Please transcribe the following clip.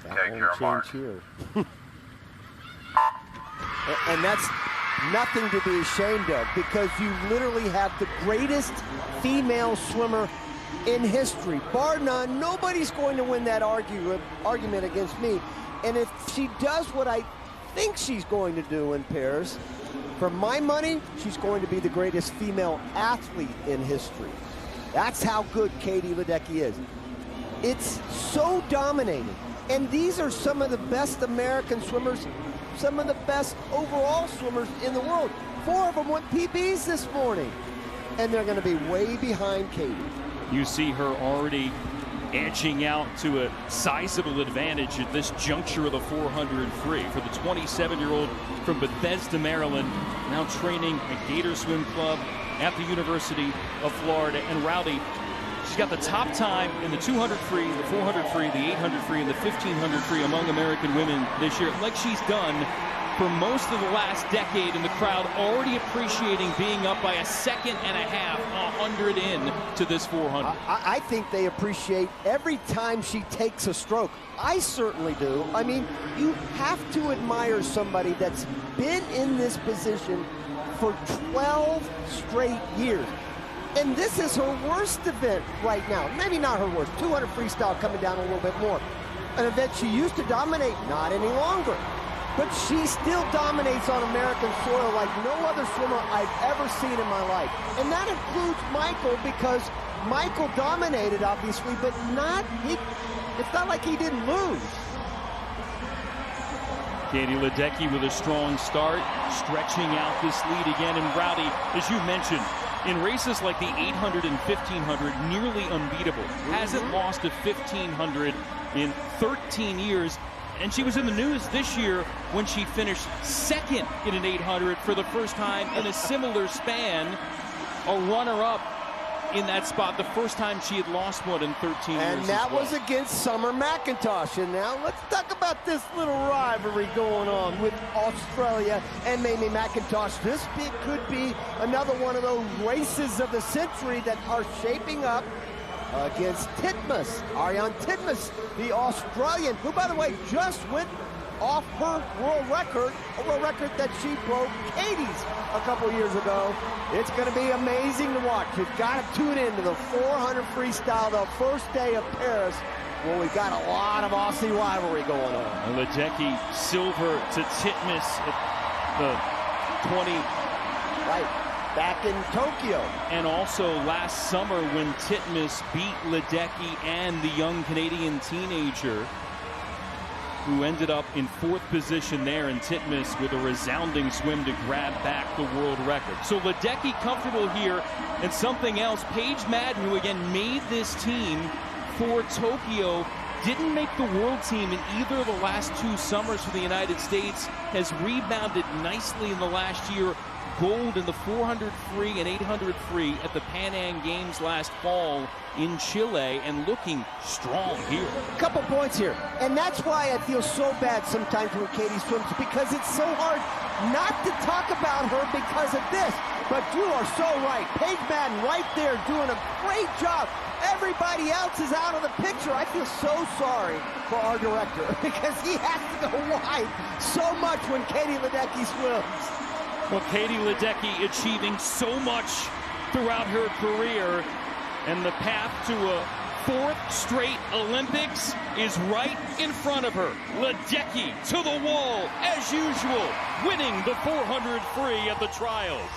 That won't change here. And that's nothing to be ashamed of, because you literally have the greatest female swimmer in history. Bar none, nobody's going to win that argument against me. And if she does what I think she's going to do in pairs, for my money, she's going to be the greatest female athlete in history. That's how good Katie Ledecky is. It's so dominating. And these are some of the best American swimmers, some of the best overall swimmers in the world. 4 of them went PBs this morning. And they're going to be way behind Katie. You see her already edging out to a sizable advantage at this juncture of the 400 free for the 27-year-old from Bethesda, Maryland, now training at Gator Swim Club at the University of Florida. And Rowdy, she's got the top time in the 200 free, the 400 free, the 800 free, and the 1500 free among American women this year, like she's done for most of the last decade, and the crowd already appreciating being up by a second and a half, 100 in to this 400. I think they appreciate every time she takes a stroke. I certainly do. I mean, you have to admire somebody that's been in this position for 12 straight years. And this is her worst event right now. Maybe not her worst. 200 freestyle coming down a little bit more. An event she used to dominate, not any longer. But she still dominates on American soil like no other swimmer I've ever seen in my life. And that includes Michael, because Michael dominated, obviously, but it's not like he didn't lose. Katie Ledecky with a strong start, stretching out this lead again. And Rowdy, as you mentioned, in races like the 800 and 1500, nearly unbeatable. Hasn't lost a 1500 in 13 years. And she was in the news this year when she finished second in an 800 for the first time in a similar span. A runner-up in that spot, the first time she had lost one in 13 years. And that was against Summer McIntosh. And now let's talk about this little rivalry going on with Australia and Mamie McIntosh. This could be another one of those races of the century that are shaping up against Titmus, Ariane Titmus, the Australian, who, by the way, just went off her world record, a world record that she broke Katie's a couple years ago. It's going to be amazing to watch. You've got to tune in to the 400 freestyle, the first day of Paris, where we've got a lot of Aussie rivalry going on. Ledecky silver to Titmus at the 20. Right. Back in Tokyo. And also last summer when Titmus beat Ledecky and the young Canadian teenager who ended up in 4th position there, and Titmus with a resounding swim to grab back the world record. So Ledecky comfortable here. And something else, Paige Madden, who again made this team for Tokyo, didn't make the world team in either of the last 2 summers for the United States, has rebounded nicely in the last year. Gold in the 400 free and 800 free at the Pan Am Games last fall in Chile, and looking strong here. Couple points here, and that's why I feel so bad sometimes when Katie swims, because it's so hard not to talk about her because of this. But you are so right. Paige Madden right there doing a great job. Everybody else is out of the picture. I feel so sorry for our director because he has to go wide so much when Katie Ledecky swims. Well, Katie Ledecky achieving so much throughout her career, and the path to a 4th straight Olympics is right in front of her. Ledecky to the wall, as usual, winning the 400 free at the trials.